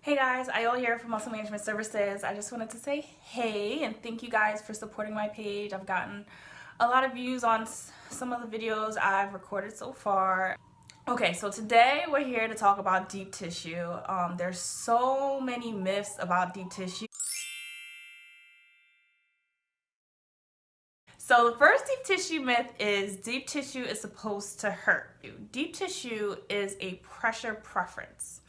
Hey guys, Ayo here from Muscle Management Services. I just wanted to say hey and thank you guys for supporting my page. I've gotten a lot of views on some of the videos I've recorded so far. Okay, so today we're here to talk about deep tissue. There's so many myths about deep tissue. So the first deep tissue myth is deep tissue is supposed to hurt. Deep tissue is a pressure preference.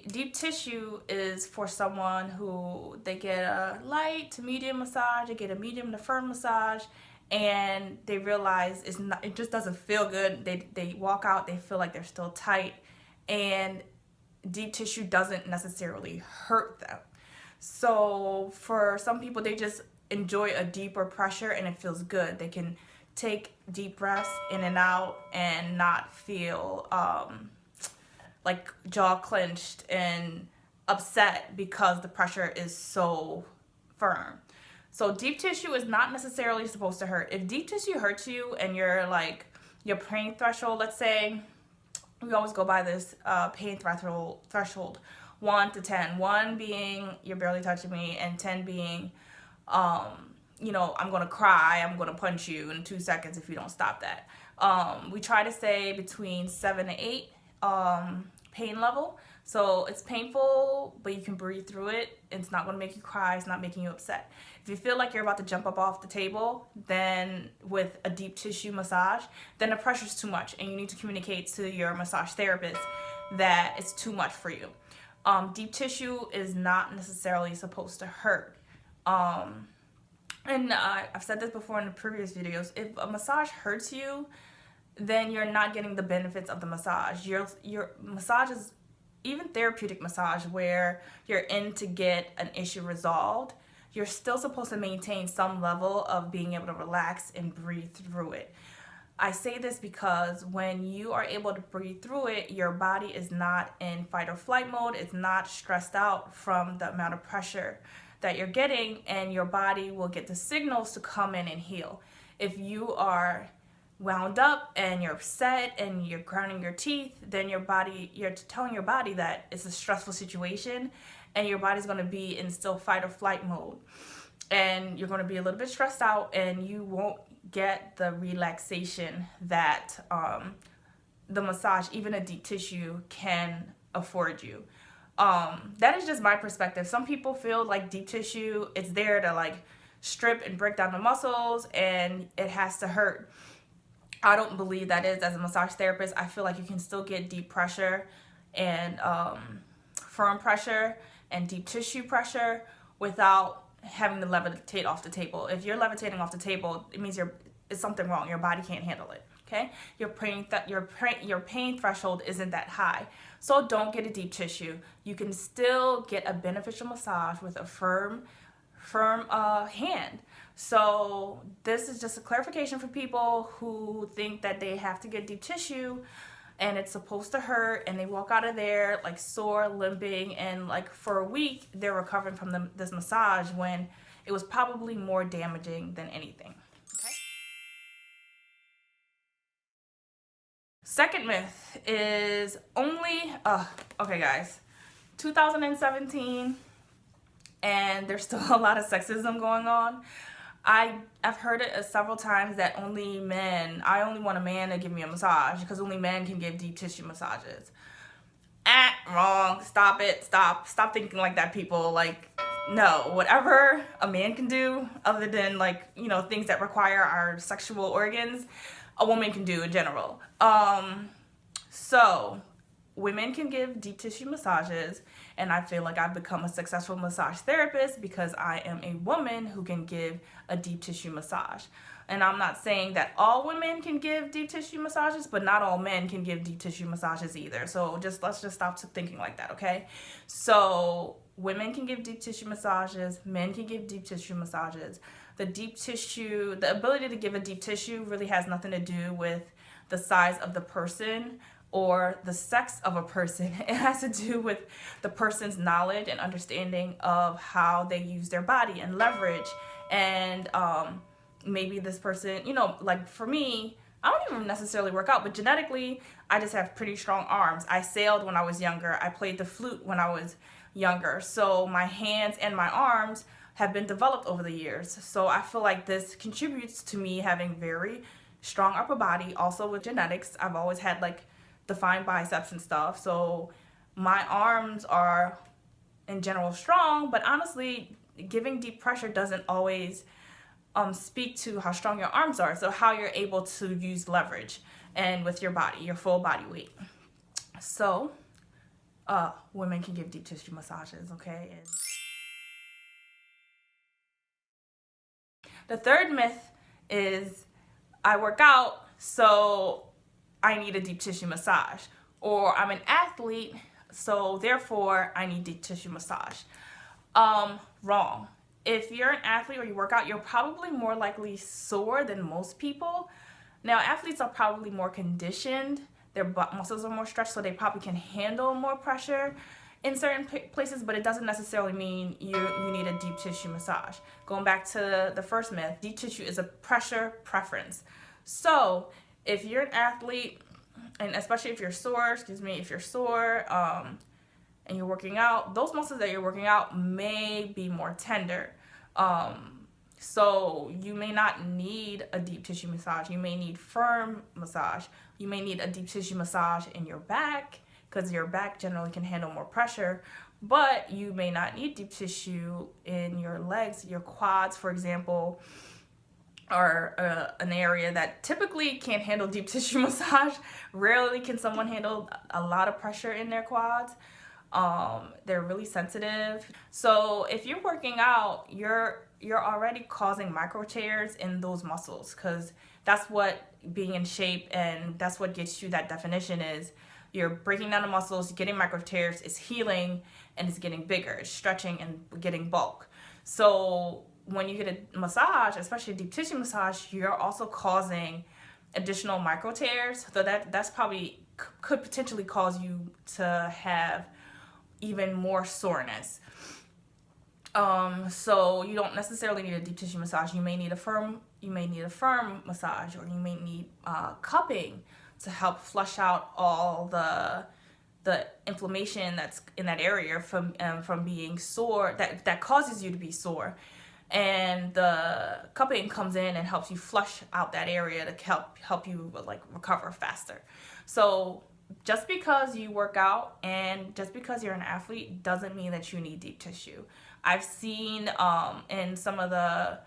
Deep tissue is for someone who they get a light to medium massage, they get a medium to firm massage, and they realize it just doesn't feel good. They walk out, they feel like they're still tight, and deep tissue doesn't necessarily hurt them. So for some people, they just enjoy a deeper pressure and it feels good. They can take deep breaths in and out and not feel like jaw clenched and upset because the pressure is so firm. So deep tissue is not necessarily supposed to hurt. If deep tissue hurts you and you're like your pain threshold, let's say, we always go by this pain threshold 1 to 10. 1 being you're barely touching me, and 10 being I'm gonna cry, I'm gonna punch you in 2 seconds if you don't stop that. We try to say between 7 to 8 pain level. So it's painful, but you can breathe through it. It's not going to make you cry. It's not making you upset. If you feel like you're about to jump up off the table, then with a deep tissue massage, then the pressure's too much and you need to communicate to your massage therapist that it's too much for you. Deep tissue is not necessarily supposed to hurt. I've said this before in the previous videos. If a massage hurts you, then you're not getting the benefits of the massage. Your massage is, even therapeutic massage where you're in to get an issue resolved, you're still supposed to maintain some level of being able to relax and breathe through it. I say this because when you are able to breathe through it, your body is not in fight or flight mode. It's not stressed out from the amount of pressure that you're getting, and your body will get the signals to come in and heal. If you are wound up and you're upset and you're grinding your teeth, then you're telling your body that it's a stressful situation and your body's going to be in still fight or flight mode, and you're going to be a little bit stressed out and you won't get the relaxation that the massage, even a deep tissue, can afford you. That is just my perspective. Some people feel like deep tissue, it's there to like strip and break down the muscles and it has to hurt. I don't believe that is. As a massage therapist, I feel like you can still get deep pressure and firm pressure and deep tissue pressure without having to levitate off the table. If you're levitating off the table, it means it's something wrong. Your body can't handle it. Okay, your pain threshold isn't that high, so don't get a deep tissue. You can still get a beneficial massage with a firm hand. So this is just a clarification for people who think that they have to get deep tissue and it's supposed to hurt, and they walk out of there like sore, limping, and like for a week they're recovering from this massage when it was probably more damaging than anything. Okay. Second myth is okay guys, 2017, and there's still a lot of sexism going on. I've heard it several times that I only want a man to give me a massage because only men can give deep tissue massages. Wrong. Stop it. Stop thinking like that, people. Like, no, whatever a man can do other than things that require our sexual organs, a woman can do in general. So women can give deep tissue massages, and I feel like I've become a successful massage therapist because I am a woman who can give a deep tissue massage. And I'm not saying that all women can give deep tissue massages, but not all men can give deep tissue massages either. So let's just stop thinking like that, okay? So women can give deep tissue massages, men can give deep tissue massages. The ability to give a deep tissue really has nothing to do with the size of the person or the sex of a person. It has to do with the person's knowledge and understanding of how they use their body and leverage. And maybe this person, like for me, I don't even necessarily work out, but genetically, I just have pretty strong arms. I sailed when I was younger. I played the flute when I was younger. So my hands and my arms have been developed over the years. So I feel like this contributes to me having very strong upper body. Also with genetics, I've always had like defined biceps and stuff. So my arms are in general strong, but honestly, giving deep pressure doesn't always speak to how strong your arms are, so how you're able to use leverage and with your body, your full body weight. So women can give deep tissue massages, okay? And the third myth is I work out, so I need a deep tissue massage, or I'm an athlete, so therefore I need deep tissue massage. Wrong. If you're an athlete or you work out, you're probably more likely sore than most people. Now, athletes are probably more conditioned. Their muscles are more stretched, so they probably can handle more pressure in certain places, but it doesn't necessarily mean you need a deep tissue massage. Going back to the first myth, deep tissue is a pressure preference. So if you're an athlete, and especially if you're sore, and you're working out, those muscles that you're working out may be more tender. So you may not need a deep tissue massage. You may need firm massage. You may need a deep tissue massage in your back because your back generally can handle more pressure, but you may not need deep tissue in your legs. Your quads, for example, are an area that typically can't handle deep tissue massage. Rarely can someone handle a lot of pressure in their quads. They're really sensitive. So if you're working out, you're already causing micro tears in those muscles, because that's what being in shape and that's what gets you that definition is. You're breaking down the muscles, getting micro tears, it's healing, and it's getting bigger, it's stretching and getting bulk. So when you get a massage, especially a deep tissue massage, you're also causing additional micro tears. So that's probably could potentially cause you to have even more soreness. So you don't necessarily need a deep tissue massage. You may need a firm massage, or you may need cupping to help flush out all the inflammation that's in that area from being sore, that causes you to be sore. And the cupping comes in and helps you flush out that area to help you like recover faster. So just because you work out and just because you're an athlete doesn't mean that you need deep tissue. I've seen in some of the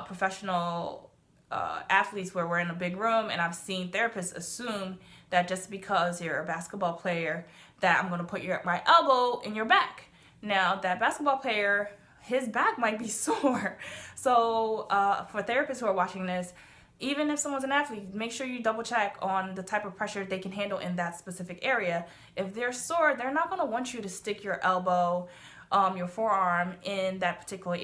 professional athletes where we're in a big room, and I've seen therapists assume that just because you're a basketball player that I'm going to put my elbow in your back. Now, that basketball player, his back might be sore. So for therapists who are watching this, even if someone's an athlete, make sure you double check on the type of pressure they can handle in that specific area. If they're sore, they're not going to want you to stick your elbow, your forearm in that particular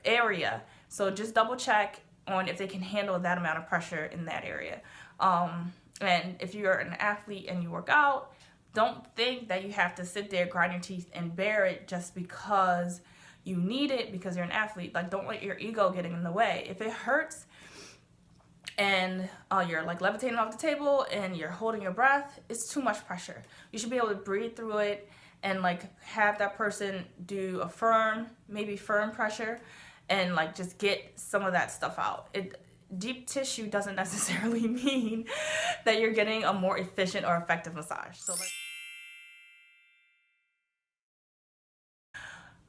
area. So just double check on if they can handle that amount of pressure in that area. And if you're an athlete and you work out, don't think that you have to sit there, grind your teeth, and bear it just because you need it because you're an athlete. Like, don't let your ego get in the way. If it hurts and you're like levitating off the table and you're holding your breath, it's too much pressure. You should be able to breathe through it and like have that person do a firm pressure and like just get some of that stuff out. Deep tissue doesn't necessarily mean that you're getting a more efficient or effective massage.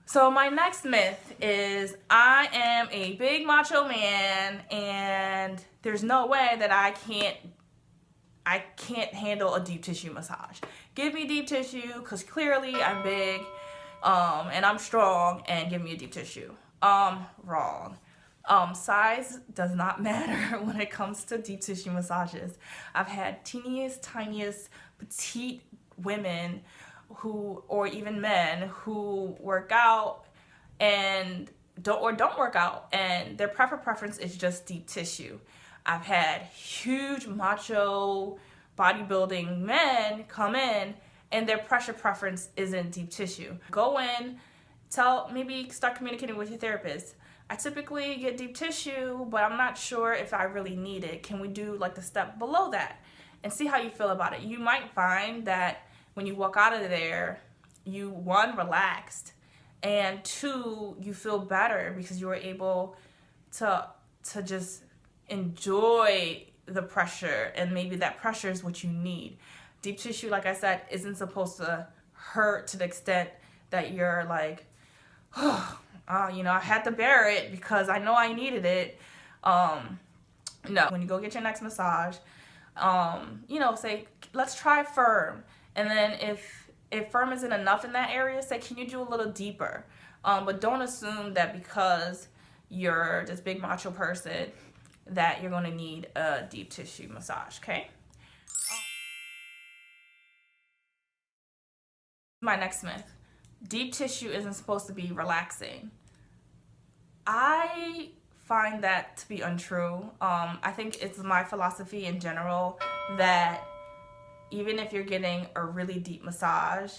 So my next myth is I am a big macho man and there's no way that I can't handle a deep tissue massage. Give me deep tissue because clearly I'm big and I'm strong, and give me a deep tissue. Wrong. Size does not matter when it comes to deep tissue massages. I've had tiniest, petite women or even men who work out and don't work out, and their preference is just deep tissue. I've had huge macho bodybuilding men come in and their pressure preference isn't deep tissue. Go in, maybe start communicating with your therapist. I typically get deep tissue, but I'm not sure if I really need it. Can we do like the step below that and see how you feel about it? You might find that when you walk out of there, you, one, relaxed, and two, you feel better because you were able to just enjoy the pressure, and maybe that pressure is what you need. Deep tissue, like I said, isn't supposed to hurt to the extent that you're like, oh, you know, I had to bear it because I know I needed it. No, when you go get your next massage, you know, say, let's try firm. And then if firm isn't enough in that area, say, can you do a little deeper? But don't assume that because you're this big macho person that you're going to need a deep tissue massage, okay? My next myth. Deep tissue isn't supposed to be relaxing. I find that to be untrue. I think it's my philosophy in general that even if you're getting a really deep massage,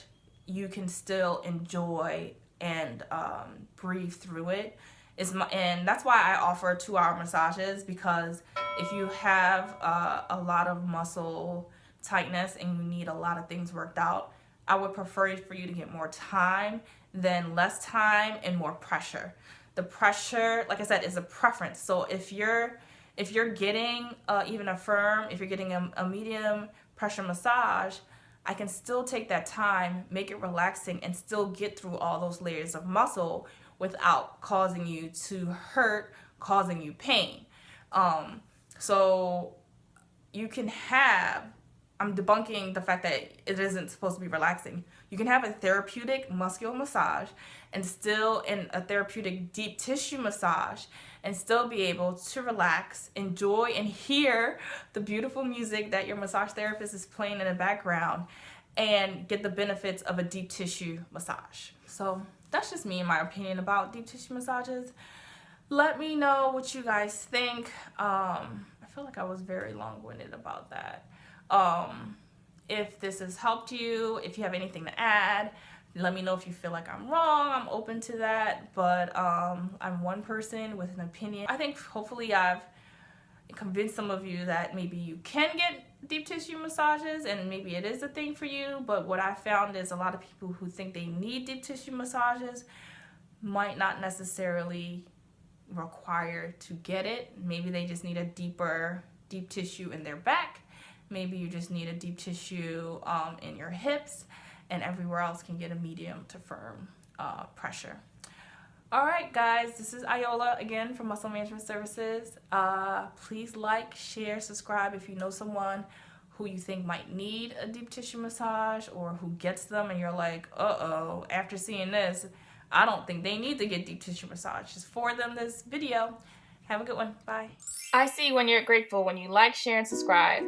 you can still enjoy and breathe through it. And that's why I offer 2-hour massages, because if you have a lot of muscle tightness and you need a lot of things worked out, I would prefer for you to get more time than less time and more pressure. The pressure, like I said, is a preference. So if you're getting even a firm, if you're getting a medium pressure massage, I can still take that time, make it relaxing, and still get through all those layers of muscle without causing you to hurt, causing you pain. So you can have, I'm debunking the fact that it isn't supposed to be relaxing. You can have a therapeutic muscular massage and still in a therapeutic deep tissue massage and still be able to relax, enjoy, and hear the beautiful music that your massage therapist is playing in the background and get the benefits of a deep tissue massage. So that's just me and my opinion about deep tissue massages. Let me know what you guys think. I feel like I was very long-winded about that. If this has helped you, if you have anything to add, let me know. If you feel like I'm wrong, I'm open to that. But I'm one person with an opinion. I think hopefully I've convinced some of you that maybe you can get deep tissue massages and maybe it is a thing for you. But what I found is a lot of people who think they need deep tissue massages might not necessarily require to get it. Maybe they just need a deep tissue in their back. Maybe you just need a deep tissue in your hips, and everywhere else can get a medium to firm pressure. All right, guys, this is Iola again from Muscle Management Services. Please like, share, subscribe if you know someone who you think might need a deep tissue massage, or who gets them and you're like, uh-oh, after seeing this, I don't think they need to get deep tissue massage. Just forward them this video. Have a good one. Bye. I see when you're grateful when you like, share, and subscribe.